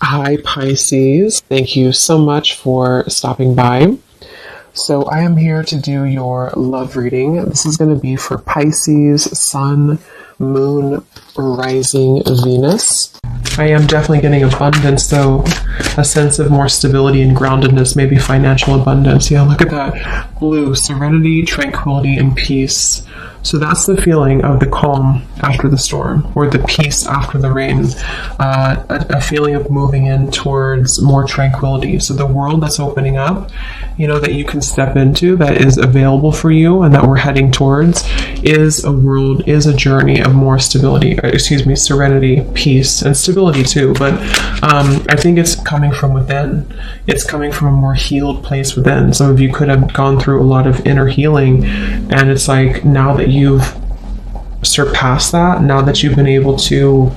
Hi, Pisces. Thank you so much for stopping by. So, I am here to do your love reading. This is going to be for Pisces, Sun, Moon, Rising, Venus. I am definitely getting abundance, though, a sense of more stability and groundedness, maybe financial abundance. Yeah, look at that. Blue, serenity, tranquility, and peace. So that's the feeling of the calm after the storm, or the peace after the rain, a feeling of moving in towards more tranquility. So the world that's opening up, that you can step into, that is available for you and that we're heading towards, is a journey of more serenity, peace, and stability too. But I think it's coming from within. It's coming from a more healed place within. Some of you could have gone through a lot of inner healing, and it's like now that you've surpassed that, now that you've been able to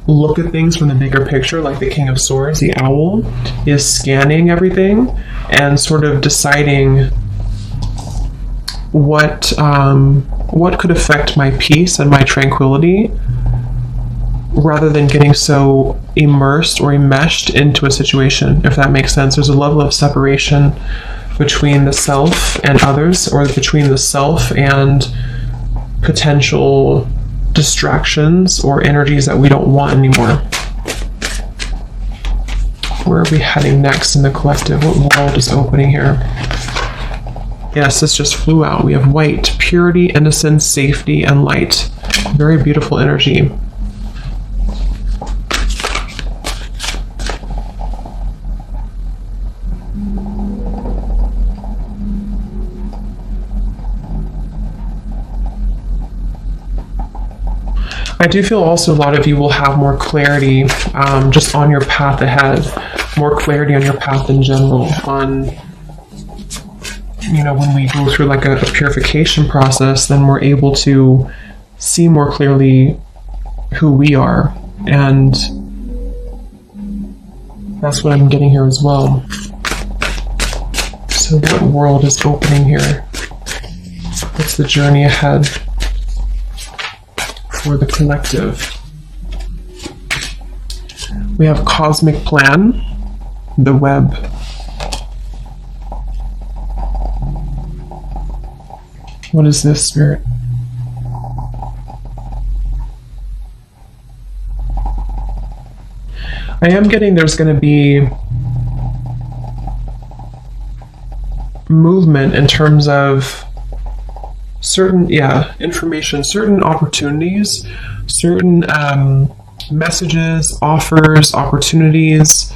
look at things from the bigger picture, like the King of Swords, the owl, is scanning everything and sort of deciding what could affect my peace and my tranquility, rather than getting so immersed or enmeshed into a situation, if that makes sense. There's a level of separation between the self and others, or between the self and potential distractions or energies that we don't want anymore. Where are we heading next in the collective? What world is opening here? Yes, this just flew out. We have white, purity, innocence, safety, and light. Very beautiful energy. I do feel also a lot of you will have more clarity just on your path ahead, more clarity on your path in general, on, when we go through like a purification process, then we're able to see more clearly who we are. And that's what I'm getting here as well. So what world is opening here? What's the journey ahead for the collective? We have cosmic plan, the web. What is this, Spirit? I am getting there's going to be movement in terms of certain information, certain opportunities, certain messages, offers, opportunities,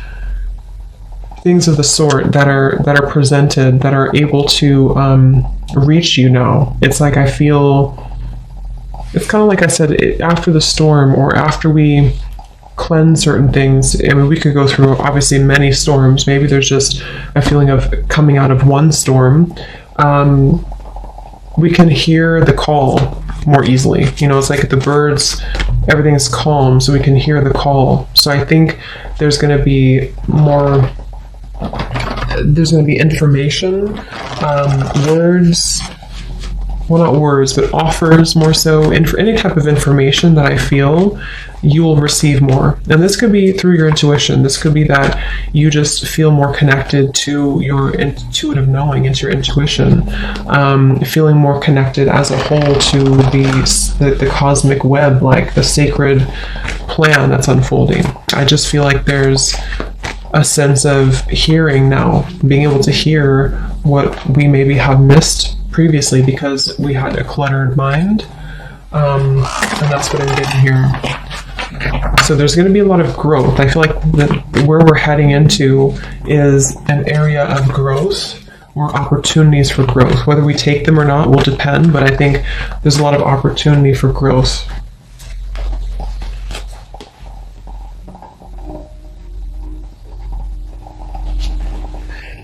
things of the sort that are presented, that are able to reach you now. It's like I feel it's kind of like I said, after the storm, or after we cleanse certain things. I mean, we could go through obviously many storms. Maybe there's just a feeling of coming out of one storm. We can hear the call more easily. It's like the birds, everything is calm, so we can hear the call. So I think there's going to be more, there's going to be information, words, well, not words, but offers more so, any type of information that I feel you will receive more. And this could be through your intuition. This could be that you just feel more connected to your intuitive knowing, into your intuition, feeling more connected as a whole to the cosmic web, like the sacred plan that's unfolding. I just feel like there's a sense of hearing now, being able to hear what we maybe have missed previously because we had a cluttered mind. And that's what I'm getting here. So there's going to be a lot of growth. I feel like where we're heading into is an area of growth, or opportunities for growth. Whether we take them or not will depend, but I think there's a lot of opportunity for growth.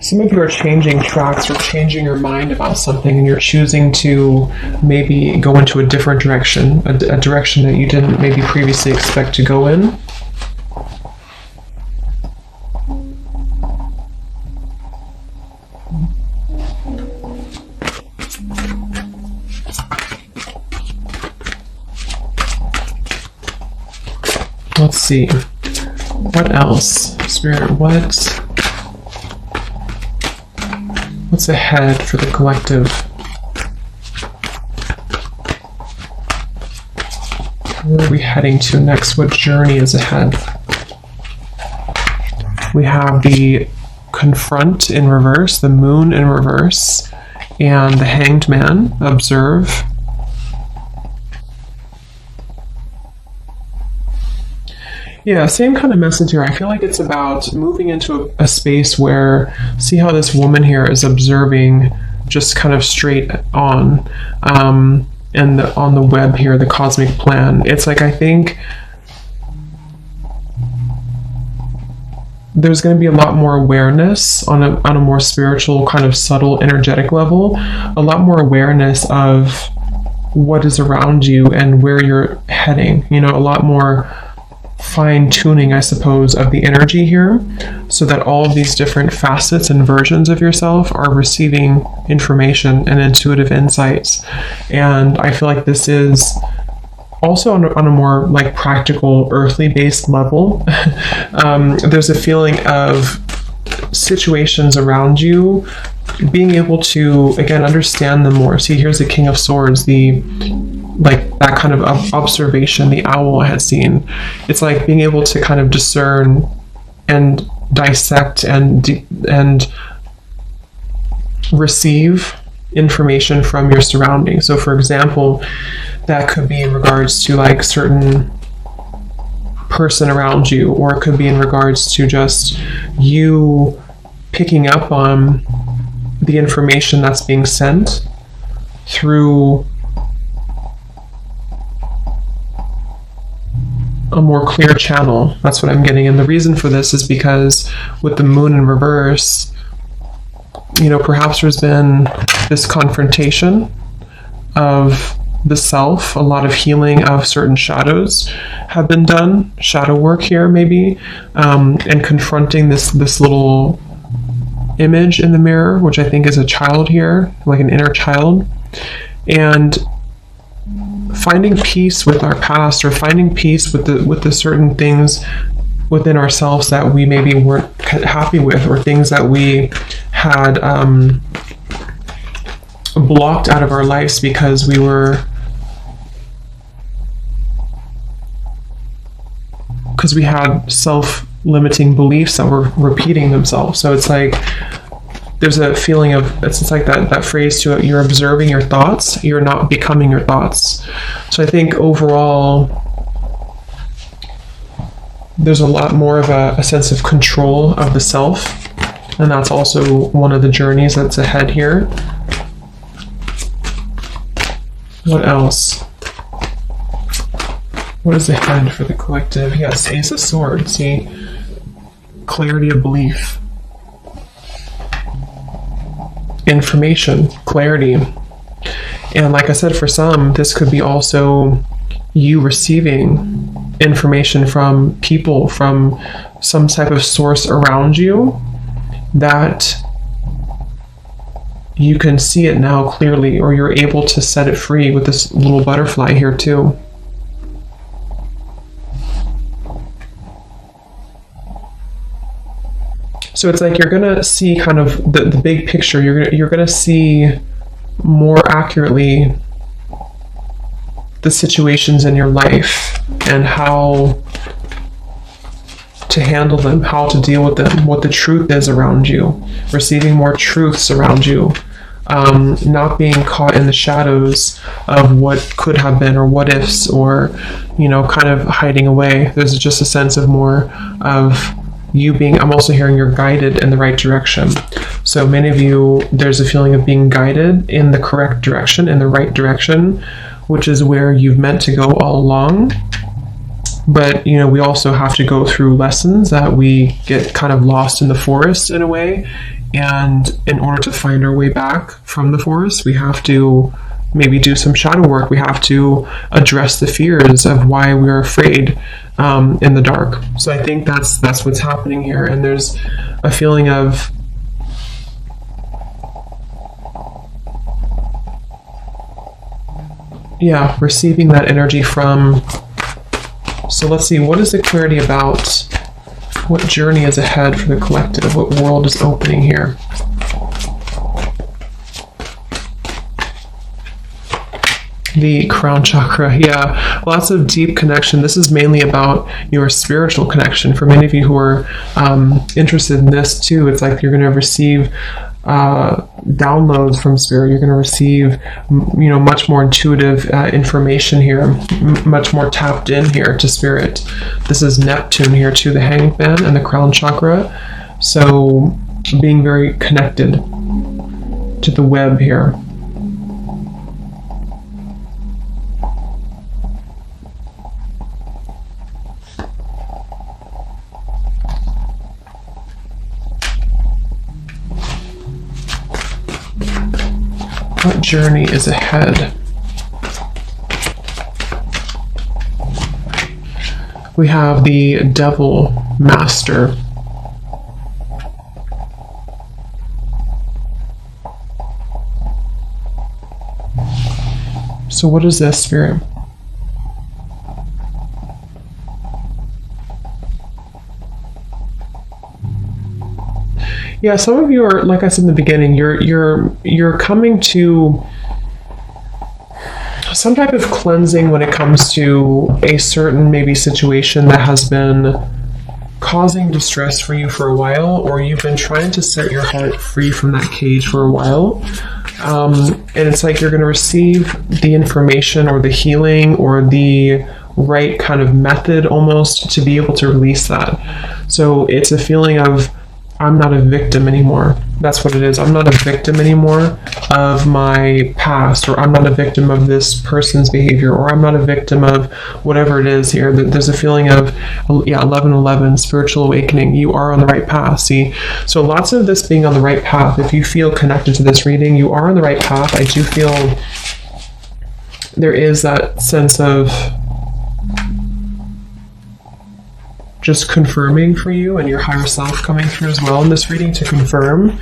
Some of you are changing tracks or changing your mind about something, and you're choosing to maybe go into a different direction, a direction that you didn't maybe previously expect to go in. Let's see. What else? Spirit, what's ahead for the collective? Where are we heading to next? What journey is ahead? We have the confront in reverse, the moon in reverse, and the hanged man, observe. Yeah, same kind of message here. I feel like it's about moving into a space where, see how this woman here is observing just kind of straight on, and on the web here, the cosmic plan. It's like, I think there's going to be a lot more awareness on a more spiritual, kind of subtle, energetic level, a lot more awareness of what is around you and where you're heading, you know, a lot more fine-tuning, I suppose, of the energy here, so that all of these different facets and versions of yourself are receiving information and intuitive insights. And I feel like this is also on a more like practical, earthly based level. There's a feeling of situations around you, being able to, again, understand them more. See, here's the King of Swords, like that kind of observation the owl had seen. It's like being able to kind of discern and dissect and receive information from your surroundings. So for example, that could be in regards to like certain person around you, or it could be in regards to just you picking up on the information that's being sent through a more clear channel. That's what I'm getting. And the reason for this is because with the moon in reverse, you know, perhaps there's been this confrontation of the self, a lot of healing of certain shadows have been done, shadow work here maybe, and confronting this little image in the mirror, which I think is a child here, like an inner child, and finding peace with our past, or finding peace with the certain things within ourselves that we maybe weren't happy with, or things that we had blocked out of our lives because we had self-limiting beliefs that were repeating themselves. So it's like there's a feeling of, it's like that phrase to it, you're observing your thoughts, you're not becoming your thoughts. So I think overall there's a lot more of a sense of control of the self, and that's also one of the journeys that's ahead here. What else? What is ahead for the collective? Yes, Ace of Swords. See, clarity of belief, information, clarity. And like I said, for some, this could be also you receiving information from people, from some type of source around you, that you can see it now clearly, or you're able to set it free with this little butterfly here too. So it's like you're gonna see kind of the big picture. You're gonna see more accurately the situations in your life and how to handle them, how to deal with them, what the truth is around you, receiving more truths around you, not being caught in the shadows of what could have been, or what ifs, or, you know, kind of hiding away. There's just a sense of more of you being, I'm also hearing you're guided in the right direction. So many of you, there's a feeling of being guided in the correct direction, in the right direction, which is where you've meant to go all along. But, you know, we also have to go through lessons that we get kind of lost in the forest in a way. And in order to find our way back from the forest, we have to maybe do some shadow work. We have to address the fears of why we're afraid in the dark. So I think that's what's happening here. And there's a feeling of receiving that energy from So let's see, what is the clarity about what journey is ahead for the collective? What world is opening here? The crown chakra, yeah, lots of deep connection. This is mainly about your spiritual connection. For many of you who are interested in this too, it's like you're going to receive downloads from spirit. You're going to receive, much more intuitive information here, much more tapped in here to spirit. This is Neptune here too, the hangman and the crown chakra. So being very connected to the web here. What journey is ahead? We have the devil master. So what is this, spirit? Yeah, some of you are, like I said in the beginning, you're coming to some type of cleansing when it comes to a certain maybe situation that has been causing distress for you for a while, or you've been trying to set your heart free from that cage for a while. And it's like you're going to receive the information or the healing or the right kind of method almost to be able to release that. So it's a feeling of, I'm not a victim anymore. That's what it is. I'm not a victim anymore of my past, or I'm not a victim of this person's behavior, or I'm not a victim of whatever it is here. There's a feeling of, 1111, spiritual awakening. You are on the right path. See, so lots of this being on the right path. If you feel connected to this reading, you are on the right path. I do feel there is that sense of just confirming for you and your higher self coming through as well in this reading to confirm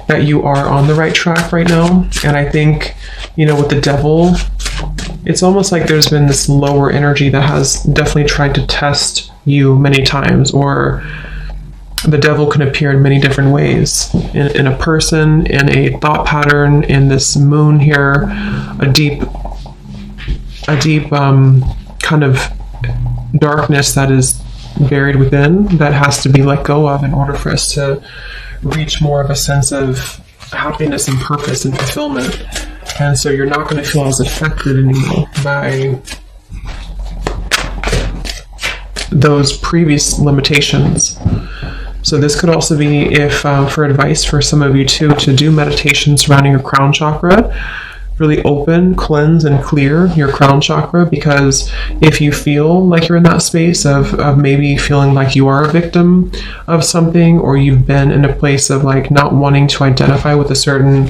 that you are on the right track right now. And I think, with the devil, it's almost like there's been this lower energy that has definitely tried to test you many times, or the devil can appear in many different ways, in a person, in a thought pattern, in this moon here, a deep kind of darkness that is buried within, that has to be let go of in order for us to reach more of a sense of happiness and purpose and fulfillment. And so you're not going to feel as affected anymore by those previous limitations. So this could also be, if for advice for some of you too, to do meditation surrounding your crown chakra. Really open, cleanse, and clear your crown chakra, because if you feel like you're in that space of maybe feeling like you are a victim of something, or you've been in a place of like not wanting to identify with a certain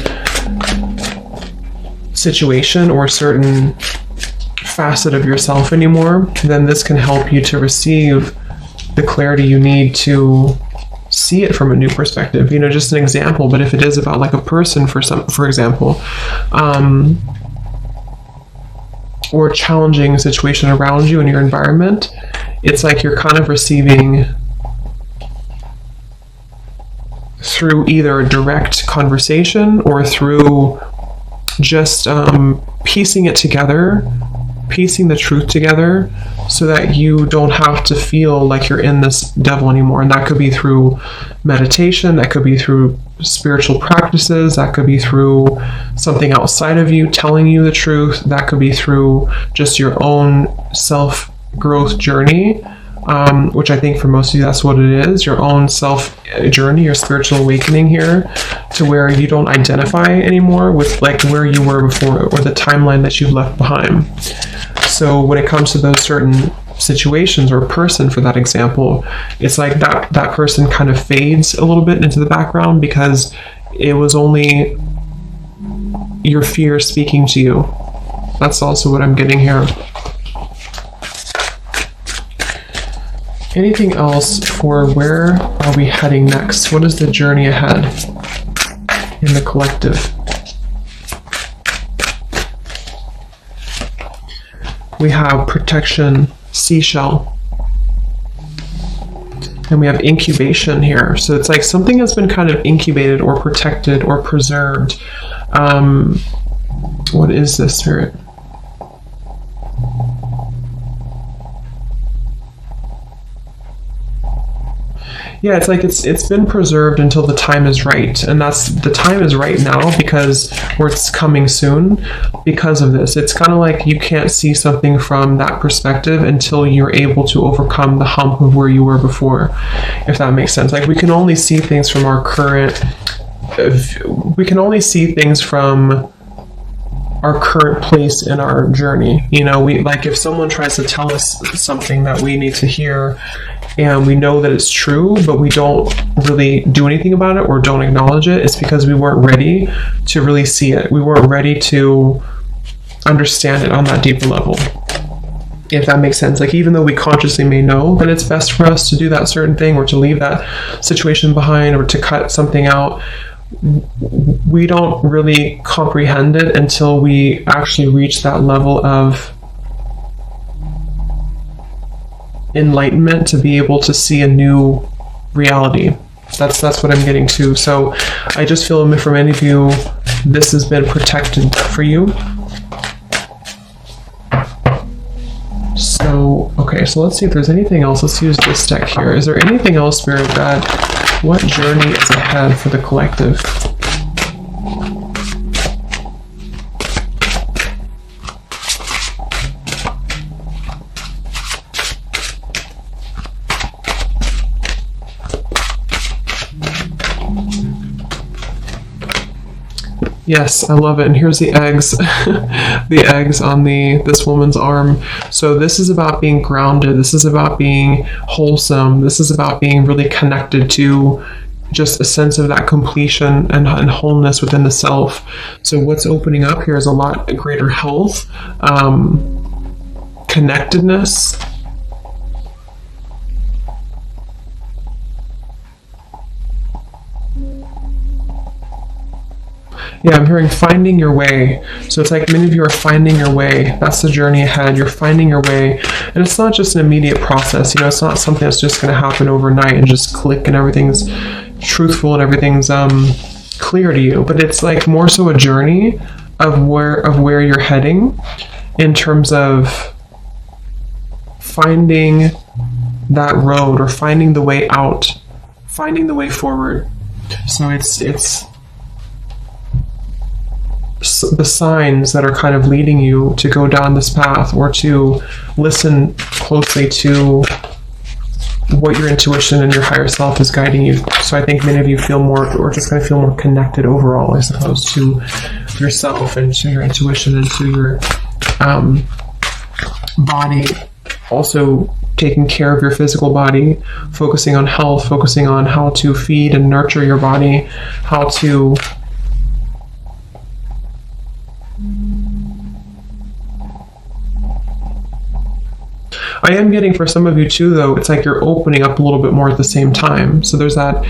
situation or a certain facet of yourself anymore, then this can help you to receive the clarity you need to see it from a new perspective. Just an example, but if it is about like a person, for example, or a challenging situation around you in your environment, it's like you're kind of receiving through either a direct conversation or through just piecing it together, piecing the truth together, so that you don't have to feel like you're in this devil anymore. And that could be through meditation, that could be through spiritual practices, that could be through something outside of you telling you the truth, that could be through just your own self-growth journey, which I think for most of you that's what it is, your own self journey, your spiritual awakening here, to where you don't identify anymore with like where you were before or the timeline that you've left behind. So when it comes to those certain situations, or person for that example, it's like that person kind of fades a little bit into the background because it was only your fear speaking to you. That's also what I'm getting here. Anything else for where are we heading next? What is the journey ahead in the collective? We have protection, seashell. And we have incubation here. So it's like something has been kind of incubated or protected or preserved. What is this, Spirit? Yeah, it's like it's been preserved until the time is right, and that's the time is right now because it's coming soon because of this. It's kind of like you can't see something from that perspective until you're able to overcome the hump of where you were before, if that makes sense. Like we can only see things from our current place in our journey. You know, we like if someone tries to tell us something that we need to hear and we know that it's true, but we don't really do anything about it or don't acknowledge it, it's because we weren't ready to really see it. We weren't ready to understand it on that deeper level, if that makes sense. Like even though we consciously may know that it's best for us to do that certain thing or to leave that situation behind or to cut something out, we don't really comprehend it until we actually reach that level of enlightenment to be able to see a new reality. That's what I'm getting to. So I just feel for many of you, this has been protected for you. So, okay, so let's see if there's anything else. Let's use this deck here. Is there anything else, Spirit, that what journey is ahead for the collective? Yes, I love it. And here's the eggs, the eggs on this woman's arm. So this is about being grounded. This is about being wholesome. This is about being really connected to just a sense of that completion and wholeness within the self. So what's opening up here is a lot greater health, connectedness. Yeah, I'm hearing finding your way. So it's like many of you are finding your way. That's the journey ahead. You're finding your way. And it's not just an immediate process. You know, it's not something that's just going to happen overnight and just click and everything's truthful and everything's clear to you. But it's like more so a journey of where you're heading in terms of finding that road or finding the way out, finding the way forward. So it's the signs that are kind of leading you to go down this path or to listen closely to what your intuition and your higher self is guiding you. So I think many of you feel more, or just kind of feel more connected overall, I suppose, to yourself and to your intuition and to your body. Also taking care of your physical body, focusing on health, focusing on how to feed and nurture your body, how to I am getting for some of you too, though, it's like you're opening up a little bit more at the same time. So there's that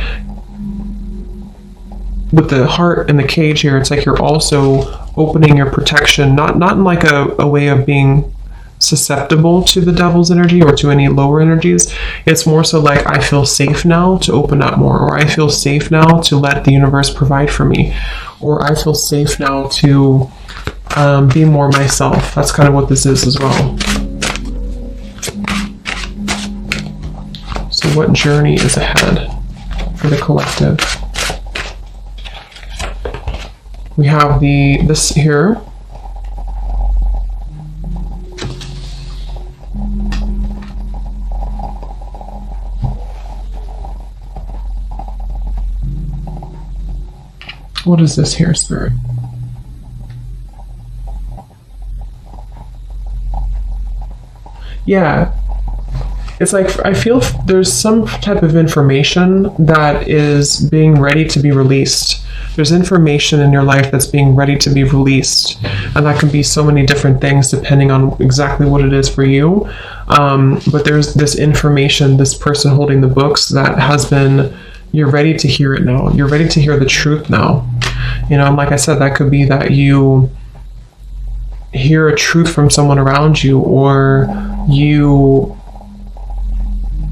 with the heart and the cage here, it's like you're also opening your protection, not in like a way of being susceptible to the devil's energy or to any lower energies. It's more so like I feel safe now to open up more, or I feel safe now to let the universe provide for me, or I feel safe now to be more myself. That's kind of what this is as well. So what journey is ahead for the collective? We have this here. What is this here, Spirit? Yeah. It's like I feel there's some type of information that is being ready to be released. There's information in your life that's being ready to be released. And that can be so many different things depending on exactly what it is for you. But there's this information, this person holding the books that has been, you're ready to hear it now. You're ready to hear the truth now. You know, and like I said, that could be that you hear a truth from someone around you, or you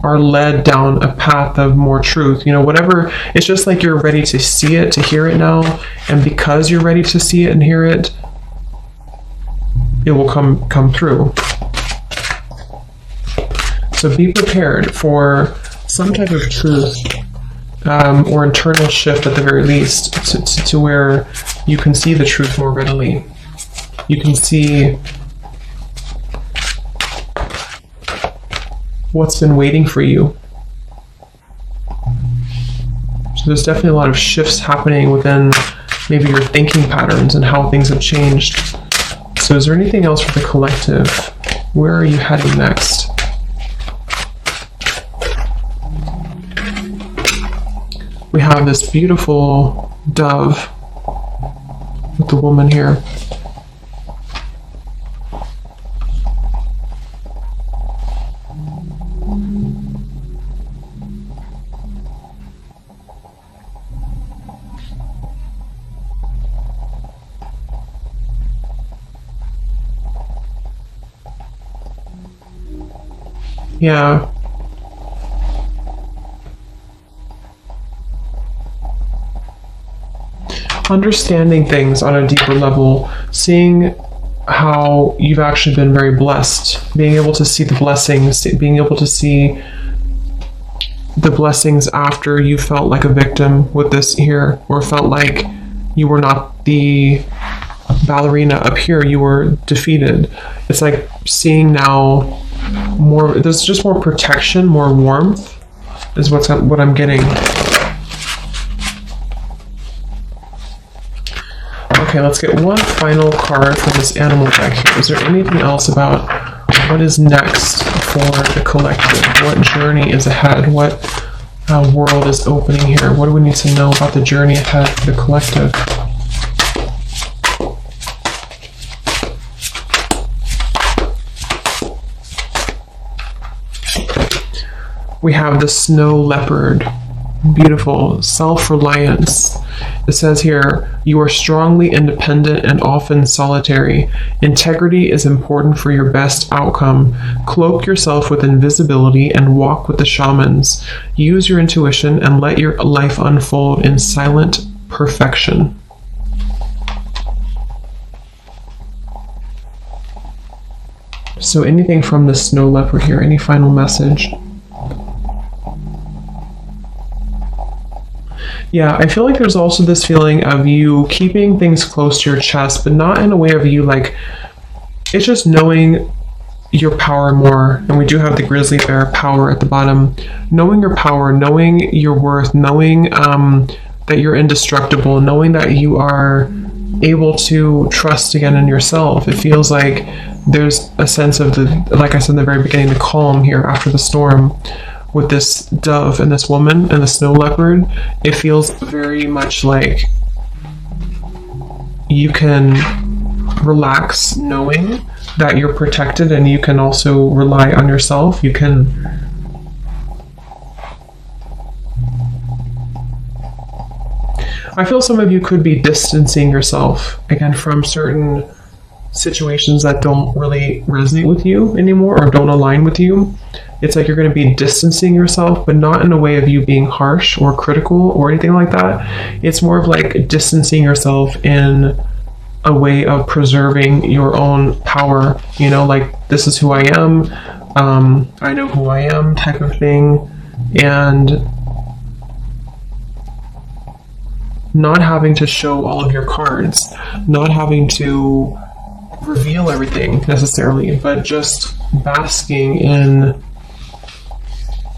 are led down a path of more truth. Whatever, it's just like you're ready to see it, to hear it now. And because you're ready to see it and hear it, it will come through. So be prepared for some type of truth or internal shift at the very least, to where you can see the truth more readily. You can see what's been waiting for you. So there's definitely a lot of shifts happening within maybe your thinking patterns and how things have changed. So is there anything else for the collective? Where are you heading next? We have this beautiful dove with the woman here. Yeah. Understanding things on a deeper level, seeing how you've actually been very blessed, being able to see the blessings, being able to see the blessings after you felt like a victim with this here, or felt like you were not the ballerina up here, you were defeated. It's like seeing now more, there's just more protection, more warmth is what I'm getting. Okay, let's get one final card from this animal deck here. Is there anything else about what is next for the collective? What journey is ahead? What world is opening here? What do we need to know about the journey ahead for the collective? We have the snow leopard. Beautiful. Self-reliance. It says here, you are strongly independent and often solitary. Integrity is important for your best outcome. Cloak yourself with invisibility and walk with the shamans. Use your intuition and let your life unfold in silent perfection. So anything from the snow leopard here? Any final message? Yeah, I feel like there's also this feeling of you keeping things close to your chest, but not in a way of you like, it's just knowing your power more. And we do have the grizzly bear power at the bottom. Knowing your power, knowing your worth, knowing that you're indestructible, knowing that you are able to trust again in yourself. It feels like there's a sense of the, like I said in the very beginning, the calm here after the storm. With this dove and this woman and the snow leopard, it feels very much like you can relax knowing that you're protected, and you can also rely on yourself. You can I feel some of you could be distancing yourself again from certain situations that don't really resonate with you anymore or don't align with you. It's like you're going to be distancing yourself, but not in a way of you being harsh or critical or anything like that. It's more of like distancing yourself in a way of preserving your own power, you know, like this is who I am, I know who I am type of thing, and not having to show all of your cards, not having to reveal everything necessarily, but just basking in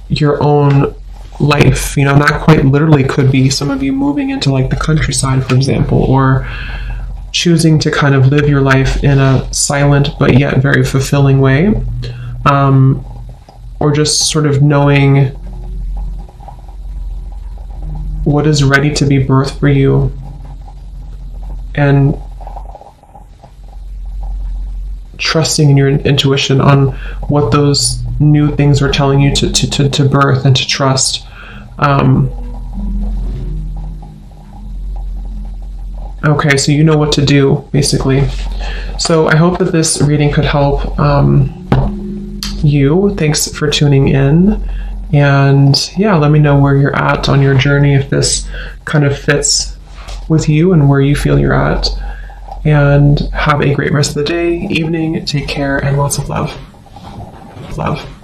your own life. You know, that quite literally could be some of you moving into like the countryside, for example, or choosing to kind of live your life in a silent but yet very fulfilling way, or just sort of knowing what is ready to be birthed for you, and trusting in your intuition on what those new things are telling you to birth and to trust. Okay, so you know what to do, basically. So I hope that this reading could help you. Thanks for tuning in, And yeah, let me know where you're at on your journey, if this kind of fits with you and where you feel you're at. And have a great rest of the day, evening. Take care, and lots of love. Love.